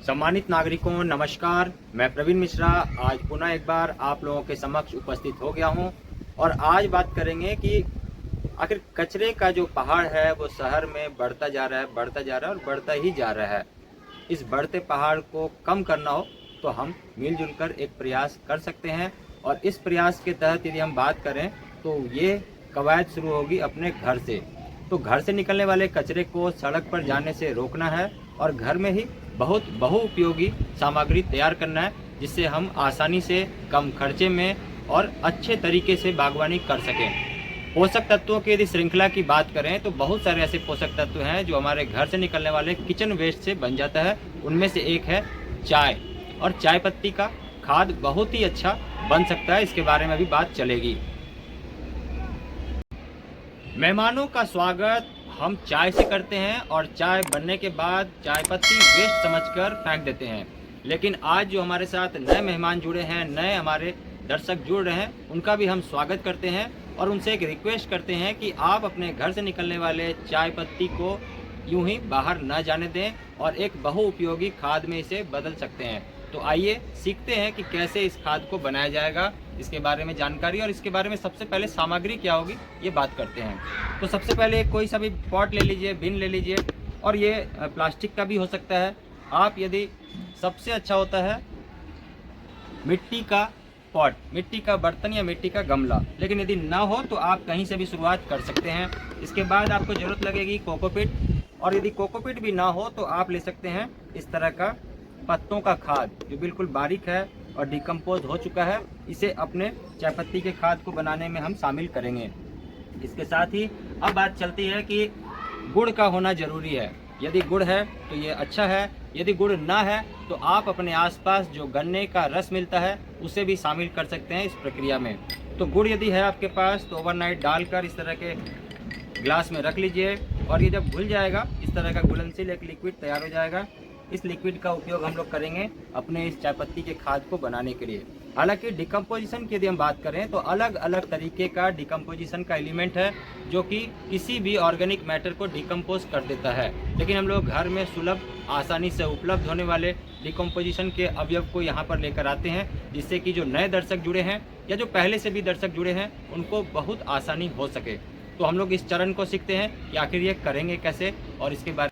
सम्मानित नागरिकों नमस्कार, मैं प्रवीण मिश्रा आज पुनः एक बार आप लोगों के समक्ष उपस्थित हो गया हूं और आज बात करेंगे कि आखिर कचरे का जो पहाड़ है वो शहर में बढ़ता जा रहा है और बढ़ता ही जा रहा है। इस बढ़ते पहाड़ को कम करना हो तो हम मिलजुल कर एक प्रयास कर सकते हैं और इस प्रयास के तहत यदि हम बात करें तो ये कवायद शुरू होगी अपने घर से। तो घर से निकलने वाले कचरे को सड़क पर जाने से रोकना है और घर में ही बहुत बहुउपयोगी सामग्री तैयार करना है, जिससे हम आसानी से कम खर्चे में और अच्छे तरीके से बागवानी कर सकें। पोषक तत्वों की यदि श्रृंखला की बात करें तो बहुत सारे ऐसे पोषक तत्व हैं जो हमारे घर से निकलने वाले किचन वेस्ट से बन जाता है। उनमें से एक है चाय, और चाय पत्ती का खाद बहुत ही अच्छा बन सकता है। इसके बारे में भी बात चलेगी। मेहमानों का स्वागत हम चाय से करते हैं और चाय बनने के बाद चाय पत्ती वेस्ट समझकर फेंक देते हैं। लेकिन आज जो हमारे साथ नए मेहमान जुड़े हैं, नए हमारे दर्शक जुड़ रहे हैं, उनका भी हम स्वागत करते हैं और उनसे एक रिक्वेस्ट करते हैं कि आप अपने घर से निकलने वाले चाय पत्ती को यूं ही बाहर न जाने दें और एक बहुउपयोगी खाद में इसे बदल सकते हैं। तो आइए सीखते हैं कि कैसे इस खाद को बनाया जाएगा, इसके बारे में जानकारी और इसके बारे में सबसे पहले सामग्री क्या होगी ये बात करते हैं। तो सबसे पहले कोई सा भी पॉट ले लीजिए, बिन ले लीजिए, और ये प्लास्टिक का भी हो सकता है। आप यदि सबसे अच्छा होता है मिट्टी का पॉट, मिट्टी का बर्तन या मिट्टी का गमला, लेकिन यदि ना हो तो आप कहीं से भी शुरुआत कर सकते हैं। इसके बाद आपको ज़रूरत लगेगी कोकोपीट, और यदि कोकोपीट भी ना हो तो आप ले सकते हैं इस तरह का पत्तों का खाद जो बिल्कुल बारीक है और डिकम्पोज हो चुका है। इसे अपने चाय पत्ती के खाद को बनाने में हम शामिल करेंगे। इसके साथ ही अब बात चलती है कि गुड़ का होना ज़रूरी है। यदि गुड़ है तो ये अच्छा है, यदि गुड़ ना है तो आप अपने आसपास जो गन्ने का रस मिलता है उसे भी शामिल कर सकते हैं इस प्रक्रिया में। तो गुड़ यदि है आपके पास तो ओवरनाइट डालकर इस तरह के ग्लास में रख लीजिए और ये जब घुल जाएगा इस तरह का घुलनशील एक लिक्विड तैयार हो जाएगा। इस लिक्विड का उपयोग हम लोग करेंगे अपने इस चाय पत्ती के खाद को बनाने के लिए। हालांकि डिकम्पोजिशन की यदि हम बात करें तो अलग अलग तरीके का डिकम्पोजिशन का एलिमेंट है जो कि किसी भी ऑर्गेनिक मैटर को डिकम्पोज कर देता है, लेकिन हम लोग घर में सुलभ आसानी से उपलब्ध होने वाले डिकम्पोजिशन के अवयव को यहाँ पर लेकर आते हैं, जिससे कि जो नए दर्शक जुड़े हैं या जो पहले से भी दर्शक जुड़े हैं उनको बहुत आसानी हो सके। तो हम लोग इस चरण को सीखते हैं कि आखिर ये करेंगे कैसे और इसके बारे।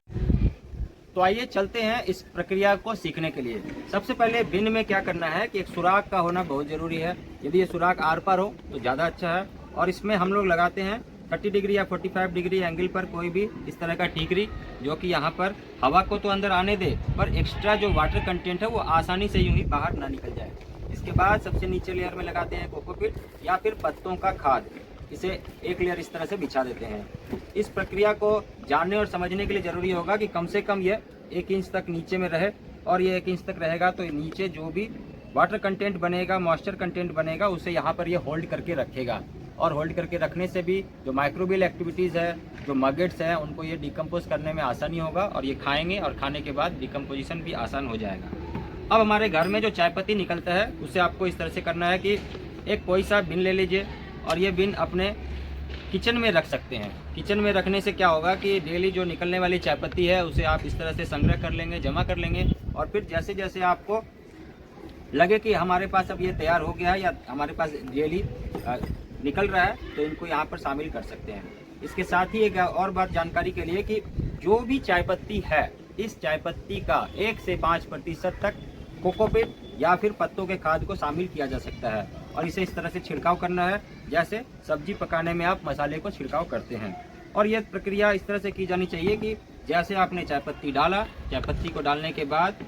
तो आइए चलते हैं इस प्रक्रिया को सीखने के लिए। सबसे पहले बिन में क्या करना है कि एक सुराख का होना बहुत ज़रूरी है। यदि ये सुराख आर पार हो तो ज़्यादा अच्छा है, और इसमें हम लोग लगाते हैं 30 डिग्री या 45 डिग्री एंगल पर कोई भी इस तरह का टीकरी, जो कि यहाँ पर हवा को तो अंदर आने दे पर एक्स्ट्रा जो वाटर कंटेंट है वो आसानी से यूँ ही बाहर ना निकल जाए। इसके बाद सबसे नीचे लेयर में लगाते हैं कोकोपीट या फिर पत्तों का खाद। इसे एक लेयर इस तरह से बिछा देते हैं। इस प्रक्रिया को जानने और समझने के लिए ज़रूरी होगा कि कम से कम ये 1 इंच तक नीचे में रहे, और ये 1 इंच तक रहेगा तो नीचे जो भी वाटर कंटेंट बनेगा, मॉइस्चर कंटेंट बनेगा, उसे यहाँ पर ये होल्ड करके रखेगा। और होल्ड करके रखने से भी जो माइक्रोबियल एक्टिविटीज़ है, जो मगेट्स हैं, उनको ये डिकम्पोज करने में आसानी होगा और ये खाएंगे और खाने के बाद डिकम्पोजिशन भी आसान हो जाएगा। अब हमारे घर में जो चाय पत्ती निकलता है उसे आपको इस तरह से करना है कि एक कोई सा बिन ले लीजिए और ये बिन अपने किचन में रख सकते हैं। किचन में रखने से क्या होगा कि डेली जो निकलने वाली चाय पत्ती है उसे आप इस तरह से संग्रह कर लेंगे, जमा कर लेंगे, और फिर जैसे जैसे आपको लगे कि हमारे पास अब ये तैयार हो गया है या हमारे पास डेली निकल रहा है तो इनको यहाँ पर शामिल कर सकते हैं। इसके साथ ही एक और बात जानकारी के लिए कि जो भी चाय पत्ती है, इस चाय पत्ती का 1 से 5% तक कोकोपीट या फिर पत्तों के खाद को शामिल किया जा सकता है, और इसे इस तरह से छिड़काव करना है जैसे सब्जी पकाने में आप मसाले को छिड़काव करते हैं। और यह प्रक्रिया इस तरह से की जानी चाहिए कि जैसे आपने चाय पत्ती डाला, चाय पत्ती को डालने के बाद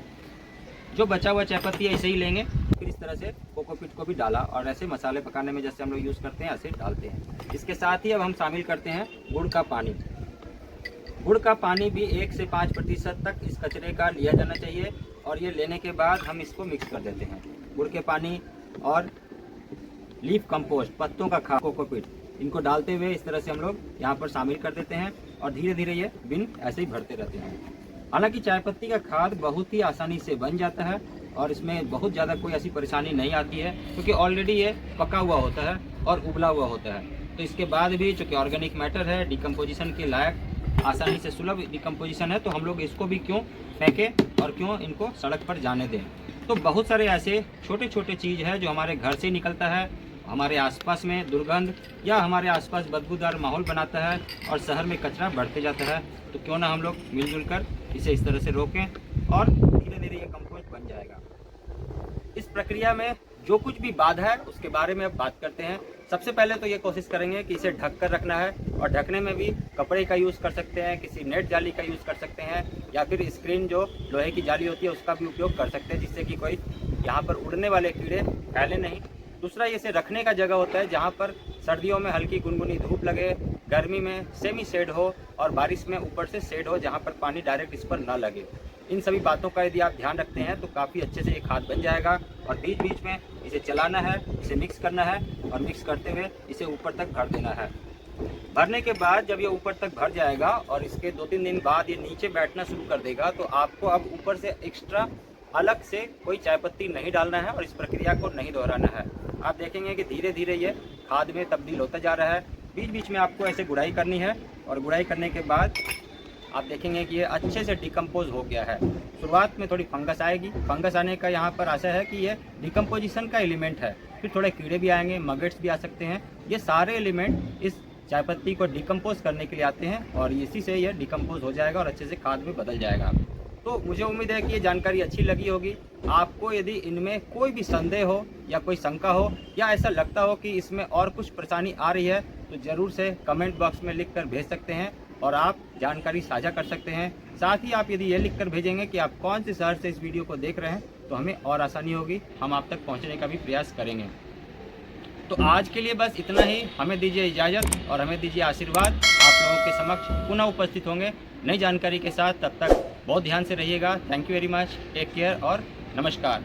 जो बचा हुआ चाय पत्ती ऐसे ही लेंगे, फिर इस तरह से कोकोपीट को भी डाला और ऐसे मसाले पकाने में जैसे हम लोग यूज़ करते हैं ऐसे डालते हैं। इसके साथ ही अब हम शामिल करते हैं गुड़ का पानी। गुड़ का पानी भी 1 से 5% तक इस कचरे का लिया जाना चाहिए, और ये लेने के बाद हम इसको मिक्स कर देते हैं। गुड़ के पानी और लीफ कंपोस्ट, पत्तों का खाद, कोकोपीट, इनको डालते हुए इस तरह से हम लोग यहाँ पर शामिल कर देते हैं और धीरे धीरे ये बिन ऐसे ही भरते रहते हैं। हालांकि चाय पत्ती का खाद बहुत ही आसानी से बन जाता है और इसमें बहुत ज़्यादा कोई ऐसी परेशानी नहीं आती है, क्योंकि ऑलरेडी ये पका हुआ होता है और उबला हुआ होता है। तो इसके बाद भी चूँकि ऑर्गेनिक मैटर है, डिकम्पोजिशन के लायक आसानी से सुलभ डिकम्पोजिशन है, तो हम लोग इसको भी क्यों फेंकें और क्यों इनको सड़क पर जाने दें। तो बहुत सारे ऐसे छोटे छोटे चीज़ है जो हमारे घर से निकलता है, हमारे आसपास में दुर्गंध या हमारे आसपास बदबूदार माहौल बनाता है और शहर में कचरा बढ़ते जाता है। तो क्यों ना हम लोग मिलजुल कर इसे इस तरह से रोकें और धीरे धीरे ये कंपोस्ट बन जाएगा। इस प्रक्रिया में जो कुछ भी बाधा है उसके बारे में अब बात करते हैं। सबसे पहले तो ये कोशिश करेंगे कि इसे ढक कर रखना है, और ढकने में भी कपड़े का यूज़ कर सकते हैं, किसी नेट जाली का यूज़ कर सकते हैं, या फिर स्क्रीन जो लोहे की जाली होती है उसका भी उपयोग कर सकते हैं, जिससे कि कोई यहाँ पर उड़ने वाले कीड़े फैले नहीं। दूसरा, इसे रखने का जगह होता है जहाँ पर सर्दियों में हल्की गुनगुनी धूप लगे, गर्मी में सेमी शेड हो और बारिश में ऊपर से शेड हो जहाँ पर पानी डायरेक्ट इस पर ना लगे। इन सभी बातों का यदि आप ध्यान रखते हैं तो काफ़ी अच्छे से ये खाद बन जाएगा। और बीच बीच में इसे चलाना है, इसे मिक्स करना है, और मिक्स करते हुए इसे ऊपर तक भर देना है। भरने के बाद जब ये ऊपर तक भर जाएगा और इसके 2-3 दिन बाद ये नीचे बैठना शुरू कर देगा, तो आपको अब ऊपर से एक्स्ट्रा अलग से कोई चाय पत्ती नहीं डालना है और इस प्रक्रिया को नहीं दोहराना है। आप देखेंगे कि धीरे धीरे ये खाद में तब्दील होता जा रहा है। बीच बीच में आपको ऐसे गुड़ाई करनी है, और गुड़ाई करने के बाद आप देखेंगे कि ये अच्छे से डिकम्पोज हो गया है। शुरुआत में थोड़ी फंगस आएगी, फंगस आने का यहाँ पर आशा है कि ये डिकम्पोजिशन का एलिमेंट है। फिर थोड़े कीड़े भी आएंगे, मगट्स भी आ सकते हैं। ये सारे एलिमेंट इस चाय पत्ती को डिकम्पोज करने के लिए आते हैं, और इसी से ये डिकम्पोज हो जाएगा और अच्छे से खाद में बदल जाएगा। तो मुझे उम्मीद है कि ये जानकारी अच्छी लगी होगी। आपको यदि इनमें कोई भी संदेह हो या कोई शंका हो, या ऐसा लगता हो कि इसमें और कुछ परेशानी आ रही है, तो ज़रूर से कमेंट बॉक्स में लिख कर भेज सकते हैं और आप जानकारी साझा कर सकते हैं। साथ ही आप यदि ये लिख कर भेजेंगे कि आप कौन से शहर से इस वीडियो को देख रहे हैं, तो हमें और आसानी होगी, हम आप तक पहुँचने का भी प्रयास करेंगे। तो आज के लिए बस इतना ही। हमें दीजिए इजाज़त और हमें दीजिए आशीर्वाद। आप लोगों के समक्ष पुनः उपस्थित होंगे नई जानकारी के साथ। तब तक बहुत ध्यान से रहिएगा। Thank you very much, take care और नमस्कार।